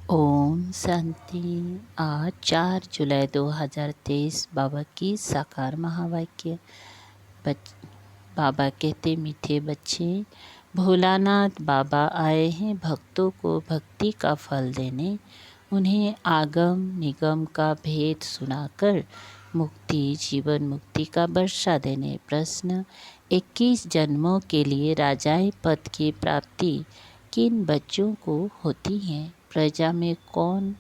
ओम शांति। आज 4 जुलाई 2023 बाबा की साकार महावाक्य। बाबा कहते, मीठे बच्चे, भोलानाथ बाबा आए हैं भक्तों को भक्ति का फल देने। उन्हें आगम निगम का भेद सुनाकर मुक्ति जीवन मुक्ति का वर्षा देने। प्रश्न: 21 जन्मों के लिए राजाई पद की प्राप्ति किन बच्चों को होती है? प्रजा में कौन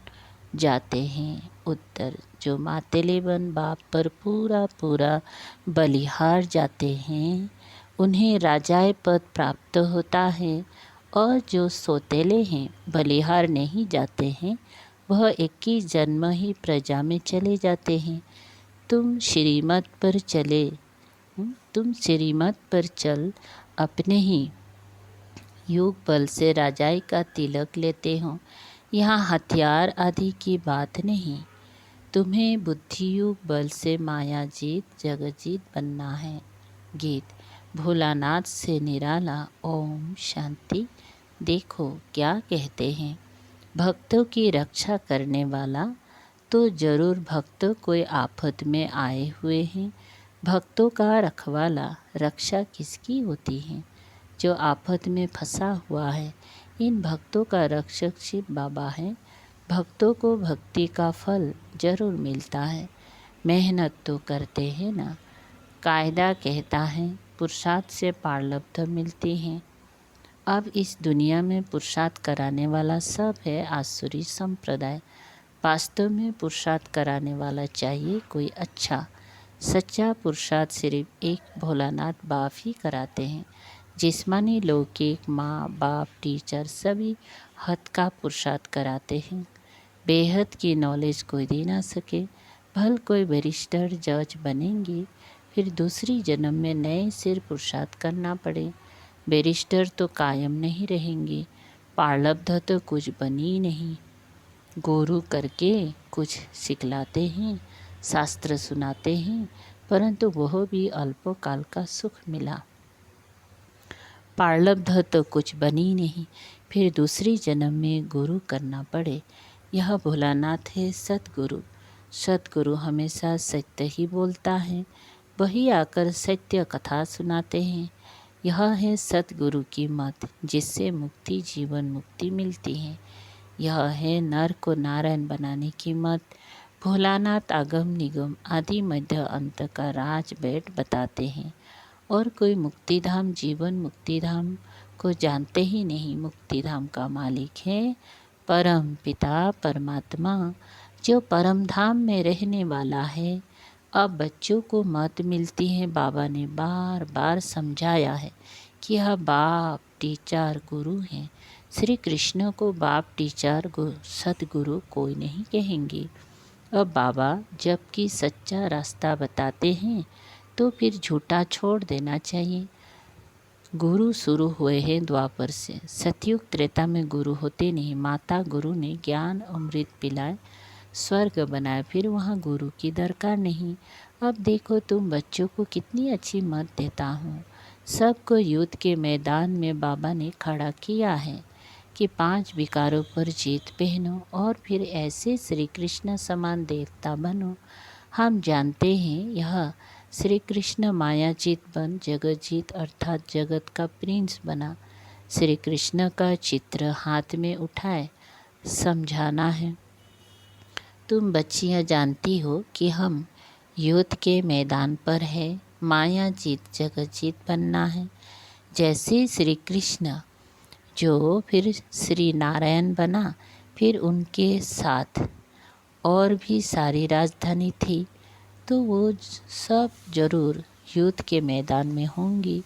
जाते हैं? उत्तर: जो मातेले बन बाप पर पूरा बलिहार जाते हैं उन्हें राजाए पद प्राप्त होता है, और जो सोतेले हैं बलिहार नहीं जाते हैं वह 21 जन्म ही प्रजा में चले जाते हैं। तुम श्रीमत पर चल अपने ही योग बल से राजाई का तिलक लेते हो। यहाँ हथियार आदि की बात नहीं। तुम्हें बुद्धि योग बल से माया जीत जगत जीत बनना है। गीत। भोलानाथ से निराला ओम शांति। देखो क्या कहते हैं, भक्तों की रक्षा करने वाला तो जरूर भक्त कोई आफत में आए हुए हैं। भक्तों का रखवाला रक्षा किसकी होती है? जो आफत में फंसा हुआ है। इन भक्तों का रक्षक शिव बाबा है। भक्तों को भक्ति का फल जरूर मिलता है। मेहनत तो करते हैं ना। कायदा कहता है पुरुषार्थ से पारलब्ध मिलती हैं। अब इस दुनिया में पुरुषार्थ कराने वाला सब है आसुरी संप्रदाय। वास्तव में पुरुषार्थ कराने वाला चाहिए कोई अच्छा। सच्चा पुरुषार्थ सिर्फ एक भोलानाथ बाप ही कराते हैं। जिस्मानी लौकिक माँ बाप टीचर सभी हद का पुरुषार्थ कराते हैं। बेहद की नॉलेज कोई दे ना सके। भल कोई बैरिस्टर जज बनेंगे, फिर दूसरी जन्म में नए सिर पुरुषार्थ करना पड़े। बैरिस्टर तो कायम नहीं रहेंगे। पारलब्ध तो कुछ बनी नहीं। गुरु करके कुछ सिखलाते हैं, शास्त्र सुनाते हैं, परंतु वह भी अल्पकाल का सुख मिला। पारलब्ध तो कुछ बनी नहीं, फिर दूसरी जन्म में गुरु करना पड़े। यह भोलानाथ है सतगुरु। सतगुरु हमेशा सत्य ही बोलता है, वही आकर सत्य कथा सुनाते हैं। यह है सतगुरु की मत, जिससे मुक्ति जीवन मुक्ति मिलती है। यह है नर को नारायण बनाने की मत। भोलानाथ आगम निगम आदि मध्य अंत का राज बैठ बताते हैं, और कोई मुक्तिधाम जीवन मुक्तिधाम को जानते ही नहीं। मुक्तिधाम का मालिक है परम पिता परमात्मा, जो परम धाम में रहने वाला है। अब बच्चों को मत मिलती है। बाबा ने बार बार समझाया है कि यह बाप टीचर गुरु हैं। श्री कृष्ण को बाप टीचर सतगुरु कोई नहीं कहेंगे। अब बाबा जबकि सच्चा रास्ता बताते हैं तो फिर झूठा छोड़ देना चाहिए। गुरु शुरू हुए हैं द्वापर से। सतयुग त्रेता में गुरु होते नहीं। माता गुरु ने ज्ञान अमृत पिलाए, स्वर्ग बनाया, फिर वहाँ गुरु की दरकार नहीं। अब देखो तुम बच्चों को कितनी अच्छी मत देता हूँ। सबको युद्ध के मैदान में बाबा ने खड़ा किया है कि 5 विकारों पर जीत पहनो और फिर ऐसे श्री कृष्ण समान देवता बनो। हम जानते हैं यह श्री कृष्ण मायाजीत बन जगत जीत अर्थात जगत का प्रिंस बना। श्री कृष्ण का चित्र हाथ में उठाए समझाना है। तुम बच्चियां जानती हो कि हम युद्ध के मैदान पर है। माया जीत जगत जीत बनना है। जैसे श्री कृष्ण जो फिर श्री नारायण बना, फिर उनके साथ और भी सारी राजधानी थी, तो वो सब जरूर युद्ध के मैदान में होंगी।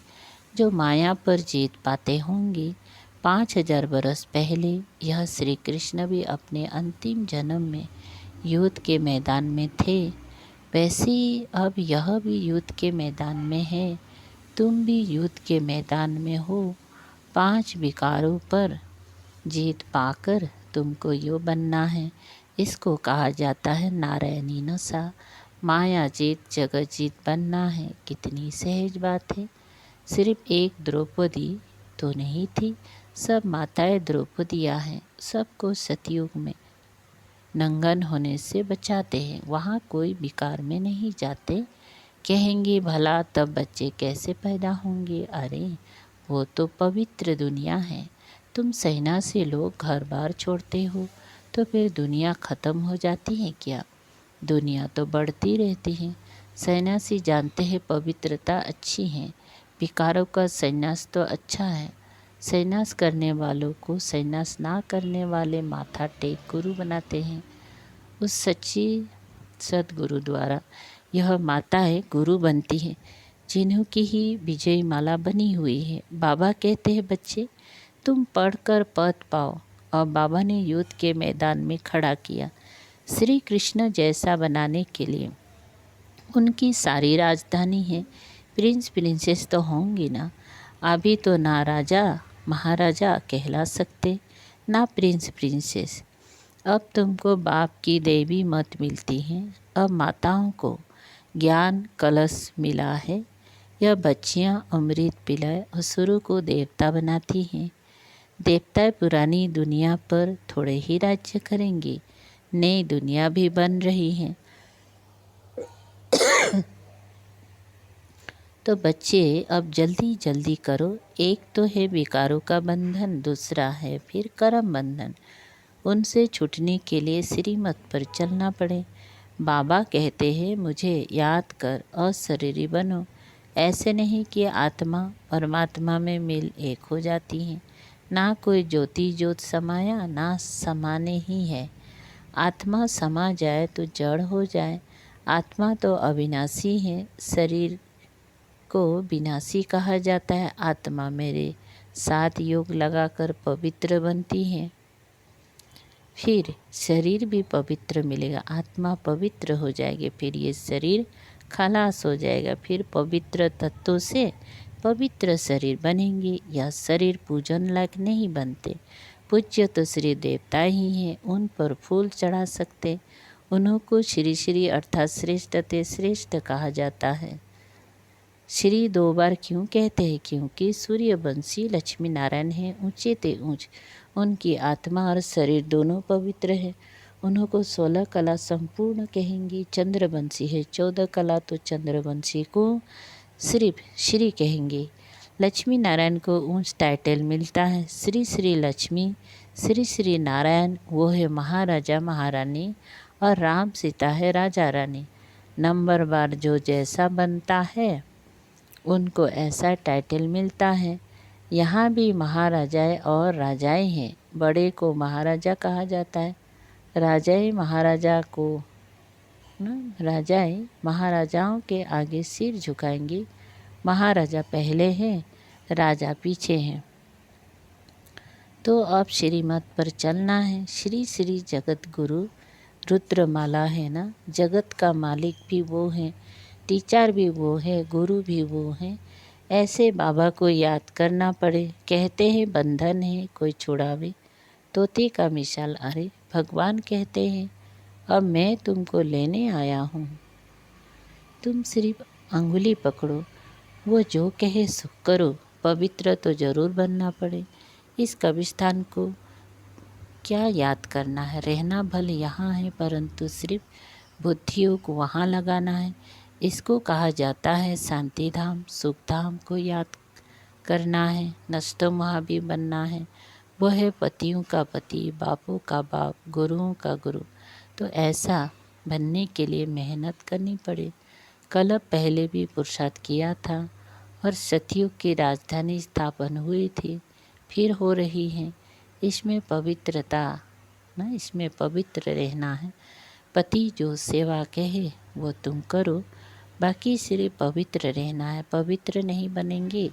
जो माया पर जीत पाते होंगे। 5000 बरस पहले यह श्री कृष्ण भी अपने अंतिम जन्म में युद्ध के मैदान में थे। वैसे ही अब यह भी युद्ध के मैदान में है। तुम भी युद्ध के मैदान में हो। 5 विकारों पर जीत पाकर तुमको यो बनना है। इसको कहा जाता है नारायणी नशा। माया जीत जगत जीत बनना है। कितनी सहज बात है। सिर्फ एक द्रौपदी तो नहीं थी, सब माताएं द्रौपदियाँ हैं, सबको सतयुग में नंगन होने से बचाते हैं। वहाँ कोई विकार में नहीं जाते। कहेंगे भला तब बच्चे कैसे पैदा होंगे? अरे वो तो पवित्र दुनिया है। तुम सेना से लोग घर बार छोड़ते हो तो फिर दुनिया ख़त्म हो जाती है क्या? दुनिया तो बढ़ती रहती है। सन्यासी जानते हैं पवित्रता अच्छी है, विकारों का संन्यास तो अच्छा है। संन्यास करने वालों को संन्यास ना करने वाले माथा टेक गुरु बनाते हैं। उस सच्ची सदगुरु द्वारा यह माताएं गुरु बनती हैं, जिन्हों की ही विजय माला बनी हुई है। बाबा कहते हैं बच्चे तुम पढ़कर पद पाओ, और बाबा ने युद्ध के मैदान में खड़ा किया। श्री कृष्ण जैसा बनाने के लिए उनकी सारी राजधानी है। प्रिंस प्रिंसेस तो होंगी ना। अभी तो ना राजा महाराजा कहला सकते, ना प्रिंस प्रिंसेस। अब तुमको बाप की देवी मत मिलती है। अब माताओं को ज्ञान कलश मिला है। यह बच्चियां अमृत पिलाए असुरों को देवता बनाती हैं। देवता पुरानी दुनिया पर थोड़े ही राज्य करेंगे, नई दुनिया भी बन रही है। तो बच्चे अब जल्दी जल्दी करो। एक तो है विकारों का बंधन, दूसरा है फिर कर्म बंधन। उनसे छूटने के लिए श्रीमत पर चलना पड़े। बाबा कहते हैं मुझे याद कर अशरीरी बनो। ऐसे नहीं कि आत्मा परमात्मा में मिल एक हो जाती है। ना कोई ज्योति ज्योत समाया, ना समाने ही है। आत्मा समा जाए तो जड़ हो जाए। आत्मा तो अविनाशी है, शरीर को विनाशी कहा जाता है। आत्मा मेरे साथ योग लगाकर पवित्र बनती है, फिर शरीर भी पवित्र मिलेगा। आत्मा पवित्र हो जाएगी, फिर ये शरीर खलास हो जाएगा। फिर पवित्र तत्वों से पवित्र शरीर बनेंगे। यह शरीर पूजन लायक नहीं बनते। पूज्य तो श्री देवता ही हैं, उन पर फूल चढ़ा सकते। उन्हों को श्री श्री अर्थात श्रेष्ठ ते श्रेष्ठ कहा जाता है। श्री दो बार क्यों कहते हैं? क्योंकि सूर्यवंशी लक्ष्मी नारायण हैं, ऊंचे ते ऊंच। उनकी आत्मा और शरीर दोनों पवित्र है। उन्हों को 16 कला संपूर्ण कहेंगी। चंद्रवंशी है 14 कला, तो चंद्रवंशी को सिर्फ श्री कहेंगे। लक्ष्मी नारायण को ऊंच टाइटल मिलता है श्री श्री लक्ष्मी, श्री श्री नारायण वो है महाराजा महारानी, और राम सीता है राजा रानी। नंबर बार जो जैसा बनता है उनको ऐसा टाइटल मिलता है। यहाँ भी महाराजाएं और राजाएं हैं। बड़े को महाराजा कहा जाता है। राजाएं महाराजा को राजाएं महाराजाओं के आगे सिर झुकाएंगी। महाराजा पहले हैं, राजा पीछे हैं। तो अब श्रीमत पर चलना है। श्री श्री जगत गुरु रुद्रमाला है ना। जगत का मालिक भी वो है, टीचर भी वो है, गुरु भी वो है। ऐसे बाबा को याद करना पड़े। कहते हैं बंधन है कोई छुड़ावे, तोते का मिसाल। अरे भगवान कहते हैं अब मैं तुमको लेने आया हूँ, तुम सिर्फ अंगुली पकड़ो, वो जो कहे सो करो। पवित्र तो ज़रूर बनना पड़े। इस कब्रिस्तान को क्या याद करना है? रहना भले यहाँ है, परंतु सिर्फ बुद्धियों को वहाँ लगाना है। इसको कहा जाता है शांति धाम, सुख धाम को याद करना है। नष्टो महावी बनना है। वो है पतियों का पति, बापों का बाप, गुरुओं का गुरु। तो ऐसा बनने के लिए मेहनत करनी पड़े। कल पहले भी पुरुषार्थ किया था और सतयुग की राजधानी स्थापन हुई थी, फिर हो रही है। इसमें पवित्रता इसमें पवित्र रहना है। पति जो सेवा कहे वो तुम करो, बाकी सिर्फ पवित्र रहना है। पवित्र नहीं बनेंगे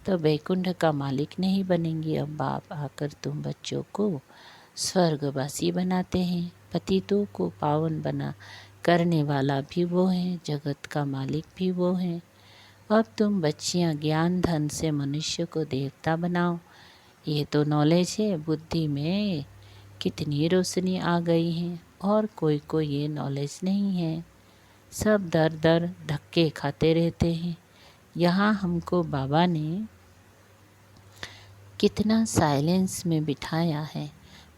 तो वैकुंठ का मालिक नहीं बनेंगे। अब बाप आकर तुम बच्चों को स्वर्गवासी बनाते हैं। पतितों को पावन बना करने वाला भी वो है, जगत का मालिक भी वो है। अब तुम बच्चियां ज्ञान धन से मनुष्य को देवता बनाओ। ये तो नॉलेज है। बुद्धि में कितनी रोशनी आ गई है, और कोई को ये नॉलेज नहीं है। सब दर दर धक्के खाते रहते हैं। यहाँ हमको बाबा ने कितना साइलेंस में बिठाया है।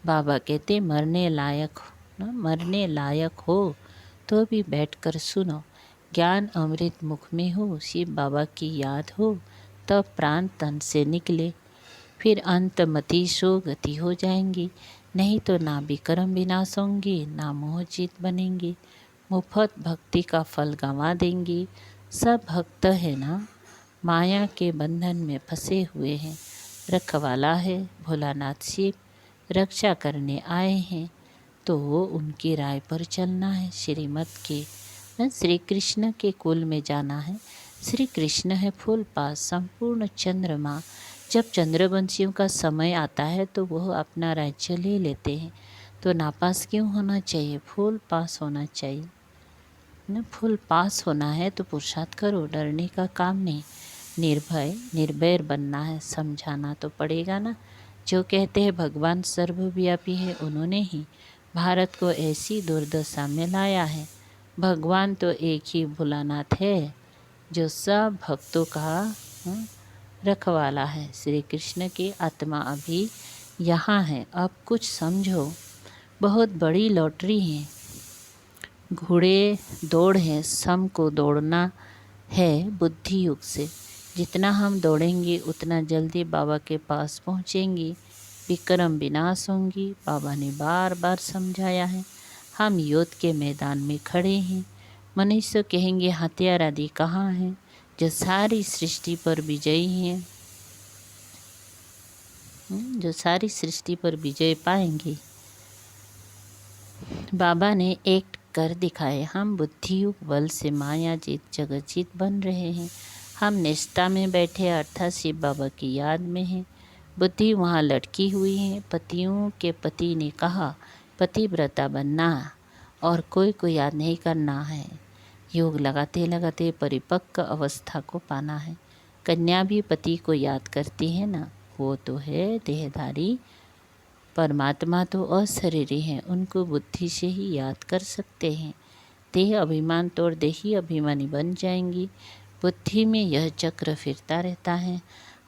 बाबा कहते मरने लायक हो तो भी बैठकर सुनो। ज्ञान अमृत मुख में हो, शिव बाबा की याद हो, तब प्राण तन से निकले। फिर अंत मति सो गति हो जाएंगी, नहीं तो ना विक्रम विनाश होंगी, ना मोहचित बनेंगी, मुफ्त भक्ति का फल गंवा देंगी। सब भक्त है ना, माया के बंधन में फंसे हुए हैं। रखवाला है भोलानाथ शिव, रक्षा करने आए हैं, तो उनकी राय पर चलना है। श्रीमत के श्री कृष्ण के कुल में जाना है। श्री कृष्ण है फूल पास संपूर्ण चंद्रमा। जब चंद्रवंशियों का समय आता है तो वह अपना राज्य ले लेते हैं। तो नापास क्यों होना चाहिए, फुल पास होना चाहिए ना। फुल पास होना है तो पुरुषार्थ करो, डरने का काम नहीं। निर्भय बनना है, समझाना तो पड़ेगा ना। जो कहते हैं भगवान सर्वव्यापी है, उन्होंने ही भारत को ऐसी दुर्दशा में लाया है। भगवान तो एक ही भोलानाथ है, जो सब भक्तों का रखवाला है। श्री कृष्ण की आत्मा अभी यहाँ है। अब कुछ समझो, बहुत बड़ी लॉटरी है। घोड़े दौड़ है, सम को दौड़ना है बुद्धि युग से। जितना हम दौड़ेंगे उतना जल्दी बाबा के पास पहुँचेंगे। विक्रम विनाश होंगी, बाबा ने बार बार समझाया है। हम युद्ध के मैदान में खड़े हैं। मनुष्य कहेंगे हथियार आदि कहाँ हैं, जो सारी सृष्टि पर विजयी हैं, जो सारी सृष्टि पर विजय पाएंगे। बाबा ने एक कर दिखाए। हम बुद्धियुक्त बल से माया जीत जगत जीत बन रहे हैं। हम निष्ठा में बैठे अर्थात शिव बाबा की याद में हैं। बुद्धि वहाँ लटकी हुई है। पतियों के पति ने कहा पतिव्रता बनना और कोई को याद नहीं करना है। योग लगाते लगाते परिपक्व अवस्था को पाना है। कन्या भी पति को याद करती है ना, वो तो है देहधारी। परमात्मा तो अशरीरी हैं, उनको बुद्धि से ही याद कर सकते हैं। देह अभिमान तोड़ देही अभिमानी बन जाएंगी। बुद्धि में यह चक्र फिरता रहता है।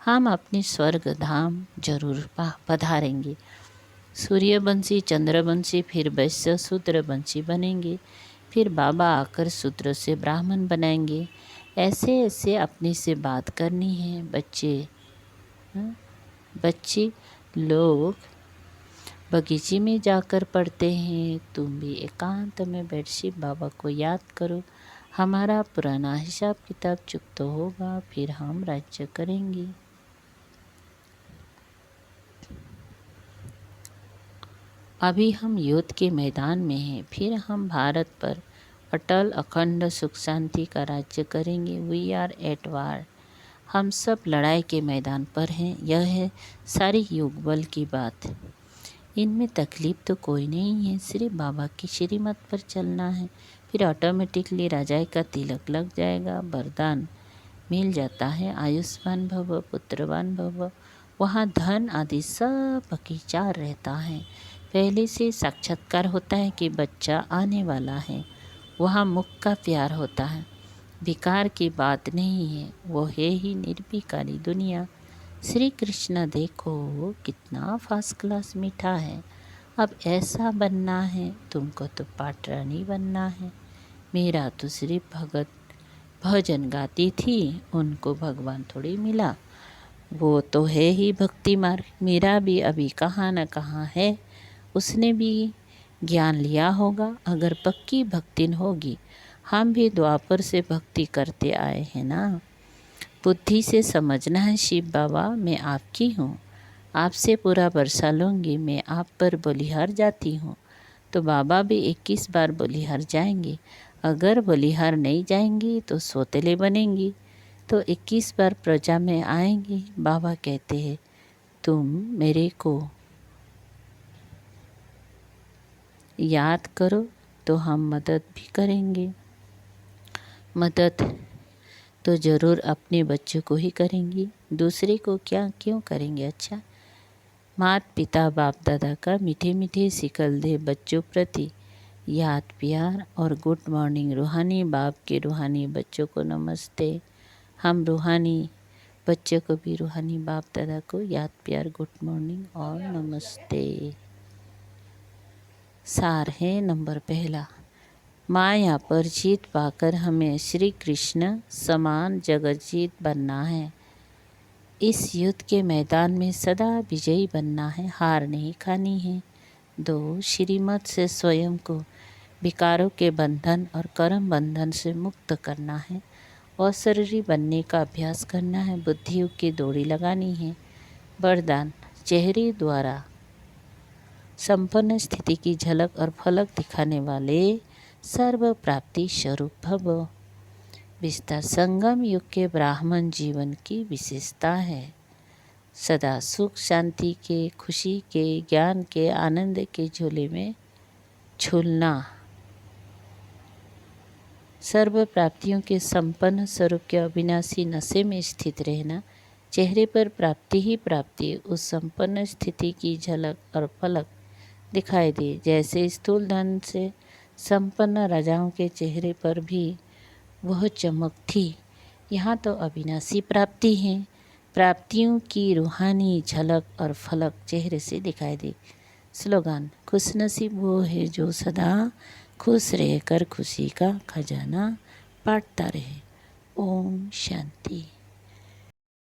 हम अपने स्वर्ग धाम जरूर पधारेंगे। सूर्यवंशी चंद्रवंशी फिर वैश्य शूद्रवंशी बनेंगे। फिर बाबा आकर शूद्र से ब्राह्मण बनाएंगे। ऐसे ऐसे अपने से बात करनी है। बच्चे लोग बगीचे में जाकर पढ़ते हैं, तुम भी एकांत में बैठ शिव बाबा को याद करो। हमारा पुराना हिसाब किताब चुकता तो होगा, फिर हम राज्य करेंगे। अभी हम युद्ध के मैदान में हैं, फिर हम भारत पर अटल अखंड सुख शांति का राज्य करेंगे। We are at war. हम सब लड़ाई के मैदान पर हैं। यह है सारी योग बल की बात। इनमें तकलीफ तो कोई नहीं है, सिर्फ बाबा की श्रीमत पर चलना है। फिर ऑटोमेटिकली राजाई का तिलक लग जाएगा, वरदान मिल जाता है। आयुष्मान भव पुत्रवान भव। वहाँ धन आदि सब बगीचार रहता है। पहले से साक्षात्कार होता है कि बच्चा आने वाला है। वहाँ मुख का प्यार होता है, विकार की बात नहीं है। वो है ही निर्विकारी दुनिया। श्री कृष्ण देखो कितना फर्स्ट क्लास मीठा है। अब ऐसा बनना है, तुमको तो पाटरानी बनना है। मेरा तो सिर्फ भगत भजन गाती थी, उनको भगवान थोड़ी मिला। वो तो है ही भक्ति मार्ग। मेरा भी अभी कहाँ न कहाँ है। उसने भी ज्ञान लिया होगा, अगर पक्की भक्तिन होगी। हम भी द्वापर से भक्ति करते आए हैं ना। बुद्धि से समझना है शिव बाबा मैं आपकी हूँ, आपसे पूरा बरसा लूँगी। मैं आप पर बलिहार जाती हूँ, तो बाबा भी 21 बार बलिहार जाएंगे। अगर बलिहार नहीं जाएंगी तो सौतेले बनेंगी, तो 21 बार प्रजा में आएंगी। बाबा कहते हैं तुम मेरे को याद करो तो हम मदद भी करेंगे। मदद तो ज़रूर अपने बच्चों को ही करेंगी, दूसरे को क्या क्यों करेंगे। अच्छा, माता पिता बाप दादा का मीठे मीठे सिकल दे बच्चों प्रति याद प्यार और गुड मॉर्निंग। रूहानी बाप के रूहानी बच्चों को नमस्ते। हम रूहानी बच्चों को भी रूहानी बाप दादा को याद प्यार गुड मॉर्निंग और नमस्ते। सार है नंबर पहला। माया पर जीत पाकर हमें श्री कृष्ण समान जगत जीत बनना है। इस युद्ध के मैदान में सदा विजयी बनना है, हार नहीं खानी है। 2. श्रीमत से स्वयं को विकारों के बंधन और कर्म बंधन से मुक्त करना है और शरीरी बनने का अभ्यास करना है, बुद्धि की दौड़ी लगानी है। वरदान, चेहरे द्वारा संपन्न स्थिति की झलक और फलक दिखाने वाले सर्व प्राप्ति स्वरूप भव। विस्तार, संगम युग के ब्राह्मण जीवन की विशेषता है। सदा सुख शांति के, खुशी के, ज्ञान के, आनंद के झोले में झूलना, सर्व प्राप्तियों के संपन्न स्वरूप के अविनाशी नशे में स्थित रहना, चेहरे पर प्राप्ति ही प्राप्ति, उस संपन्न स्थिति की झलक और फलक दिखाई दे, जैसे स्थूल धन से संपन्न राजाओं के चेहरे पर भी वह चमक थी। यहाँ तो अविनाशी प्राप्ति है, प्राप्तियों की रूहानी झलक और फलक चेहरे से दिखाई दे। स्लोगान, खुशनसीब वो है जो सदा खुश रहकर खुशी का खजाना बांटता रहे। ओम शांति।